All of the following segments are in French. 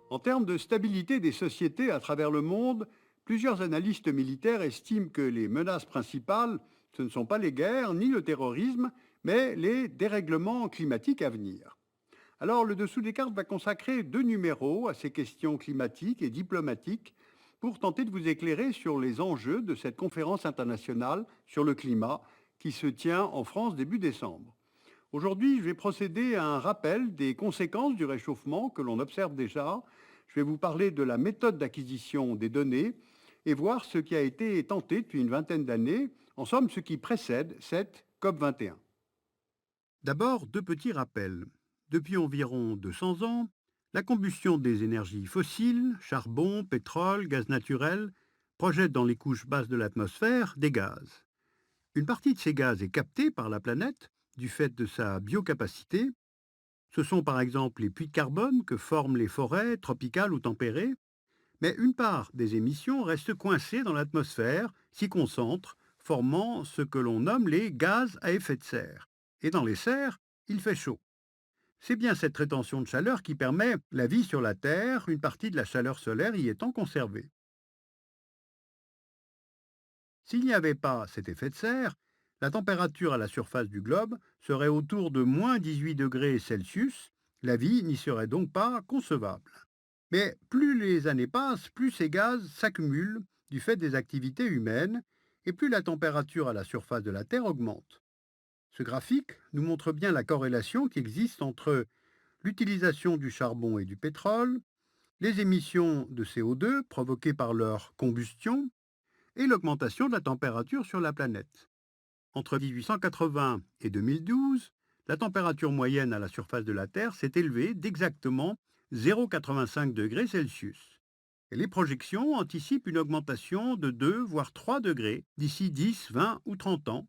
En termes de stabilité des sociétés à travers le monde, plusieurs analystes militaires estiment que les menaces principales, ce ne sont pas les guerres ni le terrorisme, mais les dérèglements climatiques à venir. Alors, le dessous des cartes va consacrer 2 numéros à ces questions climatiques et diplomatiques pour tenter de vous éclairer sur les enjeux de cette conférence internationale sur le climat qui se tient en France début décembre. Aujourd'hui, je vais procéder à un rappel des conséquences du réchauffement que l'on observe déjà. Je vais vous parler de la méthode d'acquisition des données et voir ce qui a été tenté depuis une vingtaine d'années, en somme ce qui précède cette COP 21. D'abord, 2 petits rappels. Depuis environ 200 ans, la combustion des énergies fossiles, charbon, pétrole, gaz naturel, projette dans les couches basses de l'atmosphère des gaz. Une partie de ces gaz est captée par la planète du fait de sa biocapacité. Ce sont par exemple les puits de carbone que forment les forêts tropicales ou tempérées, mais une part des émissions reste coincée dans l'atmosphère, s'y concentre, formant ce que l'on nomme les gaz à effet de serre. Et dans les serres, il fait chaud. C'est bien cette rétention de chaleur qui permet la vie sur la Terre, une partie de la chaleur solaire y étant conservée. S'il n'y avait pas cet effet de serre, la température à la surface du globe serait autour de -18 degrés Celsius. La vie n'y serait donc pas concevable. Mais plus les années passent, plus ces gaz s'accumulent du fait des activités humaines et plus la température à la surface de la Terre augmente. Ce graphique nous montre bien la corrélation qui existe entre l'utilisation du charbon et du pétrole, les émissions de CO2 provoquées par leur combustion et l'augmentation de la température sur la planète. Entre 1880 et 2012, la température moyenne à la surface de la Terre s'est élevée d'exactement 0,85 degrés Celsius. Et les projections anticipent une augmentation de 2 voire 3 degrés d'ici 10, 20 ou 30 ans,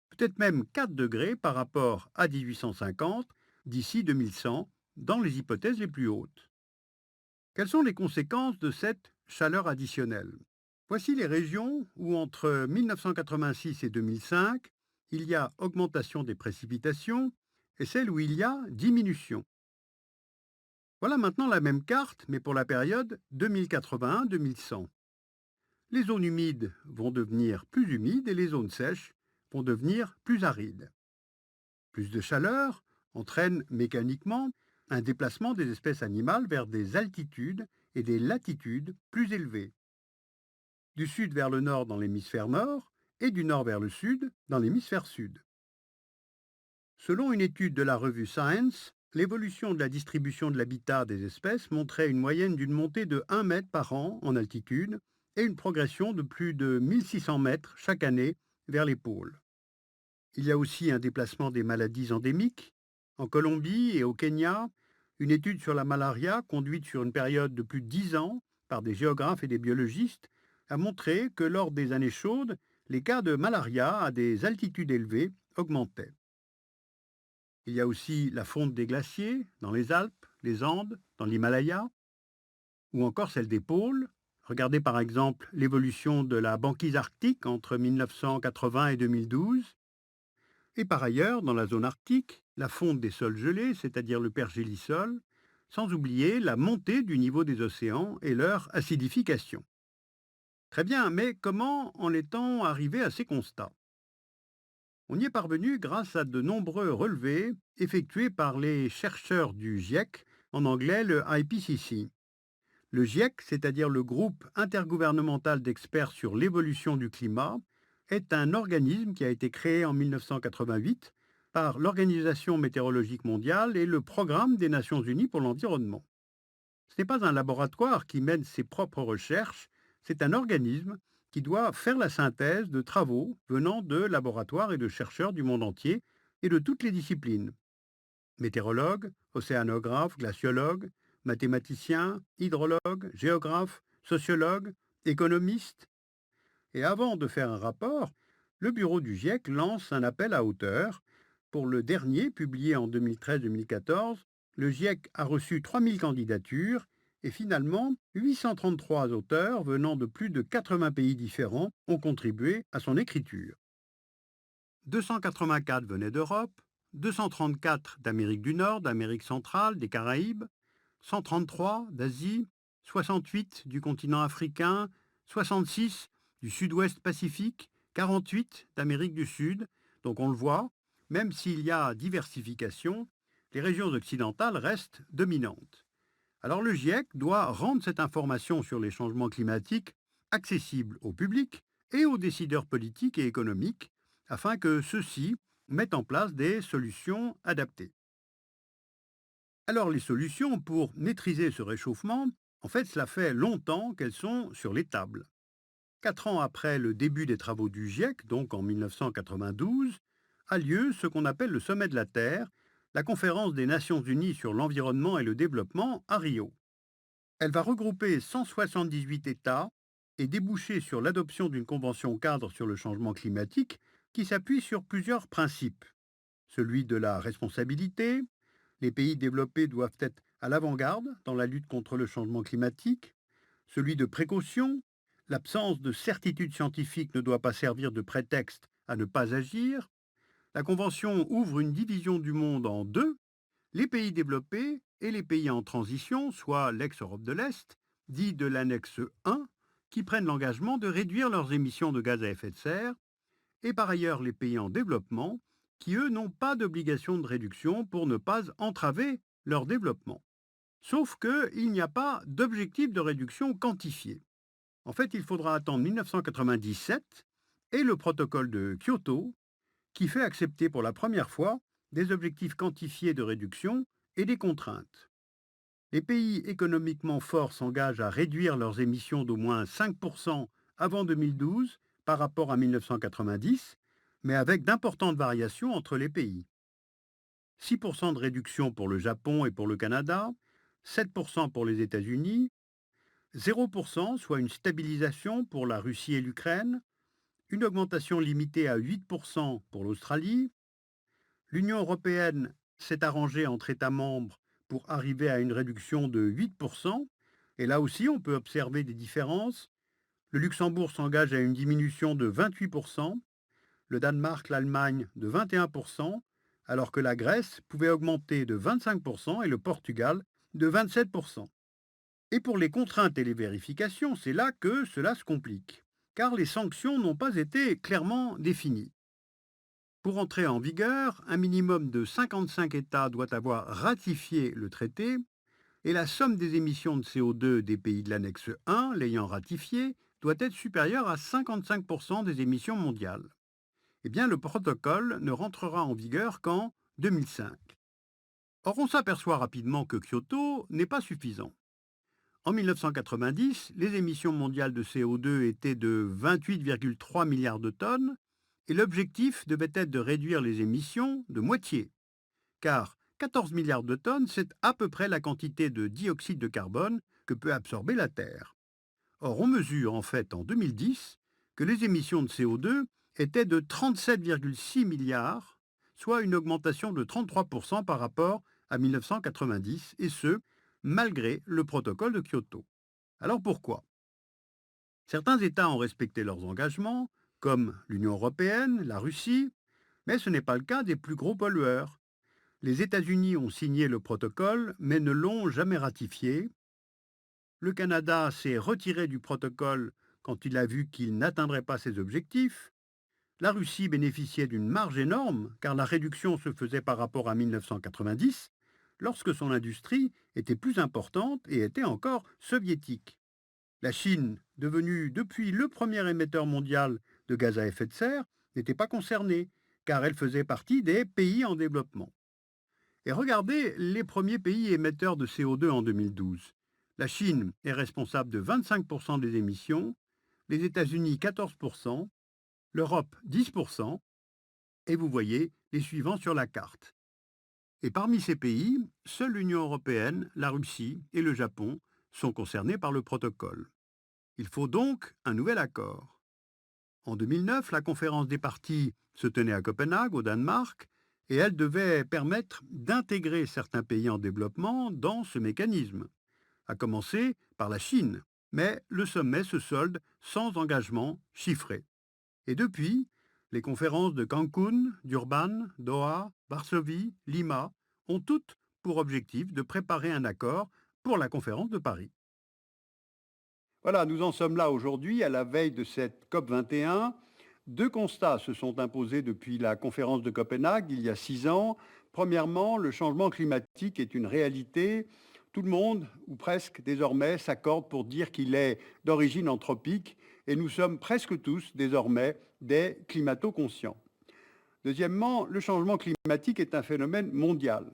peut-être même 4 degrés par rapport à 1850 d'ici 2100 dans les hypothèses les plus hautes. Quelles sont les conséquences de cette chaleur additionnelle? Voici les régions où entre 1986 et 2005, il y a augmentation des précipitations et celles où il y a diminution. Voilà maintenant la même carte, mais pour la période 2081-2100. Les zones humides vont devenir plus humides et les zones sèches vont devenir plus arides. Plus de chaleur entraîne mécaniquement un déplacement des espèces animales vers des altitudes et des latitudes plus élevées, du sud vers le nord dans l'hémisphère nord et du nord vers le sud dans l'hémisphère sud. Selon une étude de la revue Science, l'évolution de la distribution de l'habitat des espèces montrait une moyenne d'une montée de 1 mètre par an en altitude et une progression de plus de 1600 mètres chaque année vers les pôles. Il y a aussi un déplacement des maladies endémiques. En Colombie et au Kenya, une étude sur la malaria conduite sur une période de plus de 10 ans par des géographes et des biologistes a montré que lors des années chaudes, les cas de malaria à des altitudes élevées augmentaient. Il y a aussi la fonte des glaciers dans les Alpes, les Andes, dans l'Himalaya, ou encore celle des pôles. Regardez par exemple l'évolution de la banquise arctique entre 1980 et 2012. Et par ailleurs, dans la zone arctique, la fonte des sols gelés, c'est-à-dire le pergélisol, sans oublier la montée du niveau des océans et leur acidification. Très bien, mais comment en est-on arrivé à ces constats? On y est parvenu grâce à de nombreux relevés effectués par les chercheurs du GIEC, en anglais le IPCC. Le GIEC, c'est-à-dire le groupe intergouvernemental d'experts sur l'évolution du climat, est un organisme qui a été créé en 1988 par l'Organisation météorologique mondiale et le Programme des Nations unies pour l'environnement. Ce n'est pas un laboratoire qui mène ses propres recherches, c'est un organisme qui doit faire la synthèse de travaux venant de laboratoires et de chercheurs du monde entier et de toutes les disciplines. Météorologues, océanographes, glaciologues, mathématiciens, hydrologues, géographes, sociologues, économistes. Et avant de faire un rapport, le bureau du GIEC lance un appel à auteurs. Pour le dernier, publié en 2013-2014, le GIEC a reçu 3000 candidatures et finalement, 833 auteurs venant de plus de 80 pays différents ont contribué à son écriture. 284 venaient d'Europe, 234 d'Amérique du Nord, d'Amérique centrale, des Caraïbes, 133 d'Asie, 68 du continent africain, 66 du sud-ouest Pacifique, 48 d'Amérique du Sud. Donc on le voit, même s'il y a diversification, les régions occidentales restent dominantes. Alors le GIEC doit rendre cette information sur les changements climatiques accessible au public et aux décideurs politiques et économiques afin que ceux-ci mettent en place des solutions adaptées. Alors les solutions pour maîtriser ce réchauffement, en fait, cela fait longtemps qu'elles sont sur les tables. 4 ans après le début des travaux du GIEC, donc en 1992, a lieu ce qu'on appelle le sommet de la Terre, la conférence des Nations Unies sur l'environnement et le développement à Rio. Elle va regrouper 178 États et déboucher sur l'adoption d'une convention cadre sur le changement climatique qui s'appuie sur plusieurs principes. Celui de la responsabilité, les pays développés doivent être à l'avant-garde dans la lutte contre le changement climatique. Celui de précaution, l'absence de certitude scientifique ne doit pas servir de prétexte à ne pas agir. La Convention ouvre une division du monde en deux, les pays développés et les pays en transition, soit l'ex-Europe de l'Est, dit de l'annexe 1, qui prennent l'engagement de réduire leurs émissions de gaz à effet de serre, et par ailleurs les pays en développement, qui eux n'ont pas d'obligation de réduction pour ne pas entraver leur développement. Sauf qu'il n'y a pas d'objectif de réduction quantifié. En fait, il faudra attendre 1997 et le protocole de Kyoto, qui fait accepter pour la première fois des objectifs quantifiés de réduction et des contraintes. Les pays économiquement forts s'engagent à réduire leurs émissions d'au moins 5% avant 2012 par rapport à 1990, mais avec d'importantes variations entre les pays. 6% de réduction pour le Japon et pour le Canada, 7% pour les États-Unis, 0%, soit une stabilisation pour la Russie et l'Ukraine, une augmentation limitée à 8% pour l'Australie. L'Union européenne s'est arrangée entre États membres pour arriver à une réduction de 8%, et là aussi on peut observer des différences. Le Luxembourg s'engage à une diminution de 28%, le Danemark, l'Allemagne de 21%, alors que la Grèce pouvait augmenter de 25% et le Portugal de 27%. Et pour les contraintes et les vérifications, c'est là que cela se complique, car les sanctions n'ont pas été clairement définies. Pour entrer en vigueur, un minimum de 55 États doit avoir ratifié le traité et la somme des émissions de CO2 des pays de l'annexe 1 l'ayant ratifié doit être supérieure à 55% des émissions mondiales. Eh bien, le protocole ne rentrera en vigueur qu'en 2005. Or, on s'aperçoit rapidement que Kyoto n'est pas suffisant. En 1990, les émissions mondiales de CO2 étaient de 28,3 milliards de tonnes et l'objectif devait être de réduire les émissions de moitié, car 14 milliards de tonnes, c'est à peu près la quantité de dioxyde de carbone que peut absorber la Terre. Or, on mesure en fait en 2010 que les émissions de CO2 étaient de 37,6 milliards, soit une augmentation de 33% par rapport à 1990, et ce, malgré le protocole de Kyoto. Alors pourquoi? Certains États ont respecté leurs engagements, comme l'Union européenne, la Russie, mais ce n'est pas le cas des plus gros pollueurs. Les États-Unis ont signé le protocole, mais ne l'ont jamais ratifié. Le Canada s'est retiré du protocole quand il a vu qu'il n'atteindrait pas ses objectifs. La Russie bénéficiait d'une marge énorme, car la réduction se faisait par rapport à 1990, lorsque son industrie était plus importante et était encore soviétique. La Chine, devenue depuis le premier émetteur mondial de gaz à effet de serre, n'était pas concernée, car elle faisait partie des pays en développement. Et regardez les premiers pays émetteurs de CO2 en 2012. La Chine est responsable de 25% des émissions, les États-Unis 14%, l'Europe 10%, et vous voyez les suivants sur la carte. Et parmi ces pays, seule l'Union européenne, la Russie et le Japon sont concernés par le protocole. Il faut donc un nouvel accord. En 2009, la conférence des parties se tenait à Copenhague, au Danemark, et elle devait permettre d'intégrer certains pays en développement dans ce mécanisme, à commencer par la Chine. Mais le sommet se solde sans engagement chiffré. Et depuis, les conférences de Cancun, Durban, Doha, Varsovie, Lima ont toutes pour objectif de préparer un accord pour la conférence de Paris. Voilà, nous en sommes là aujourd'hui, à la veille de cette COP 21. Deux constats se sont imposés depuis la conférence de Copenhague, il y a 6 ans. Premièrement, le changement climatique est une réalité. Tout le monde, ou presque désormais, s'accorde pour dire qu'il est d'origine anthropique et nous sommes presque tous désormais des climato-conscients. Deuxièmement, le changement climatique est un phénomène mondial.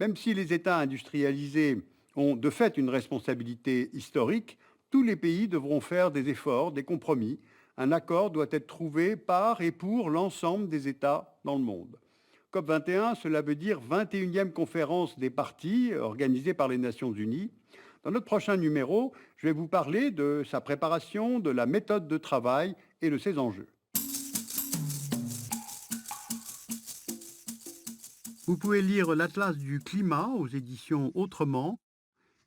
Même si les États industrialisés ont de fait une responsabilité historique, tous les pays devront faire des efforts, des compromis. Un accord doit être trouvé par et pour l'ensemble des États dans le monde. COP 21, cela veut dire 21e conférence des parties organisée par les Nations Unies. Dans notre prochain numéro, je vais vous parler de sa préparation, de la méthode de travail et de ses enjeux. Vous pouvez lire l'Atlas du climat aux éditions Autrement,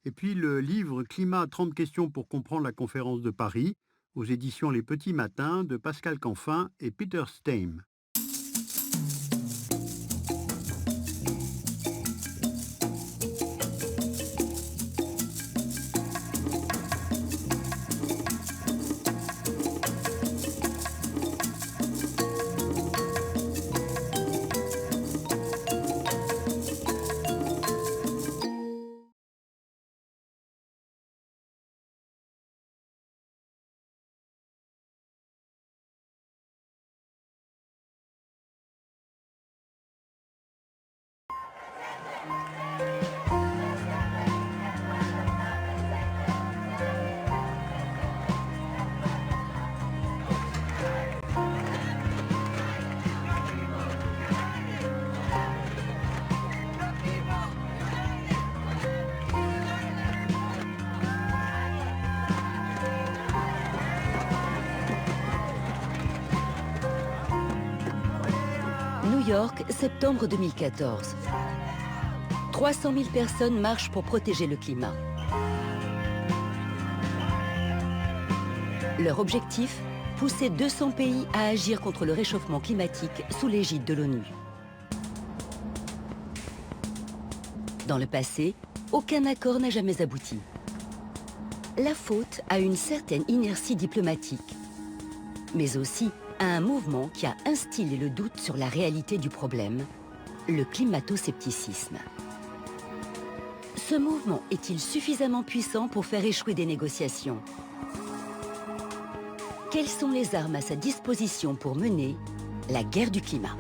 et puis le livre Climat 30 questions pour comprendre la conférence de Paris aux éditions Les Petits Matins de Pascal Canfin et Peter Steim. New York, septembre 2014. 300 000 personnes marchent pour protéger le climat. Leur objectif, pousser 200 pays à agir contre le réchauffement climatique sous l'égide de l'ONU. Dans le passé, aucun accord n'a jamais abouti. La faute à une certaine inertie diplomatique, mais aussi à un mouvement qui a instillé le doute sur la réalité du problème, le climato-scepticisme. Ce mouvement est-il suffisamment puissant pour faire échouer des négociations? Quelles sont les armes à sa disposition pour mener la guerre du climat?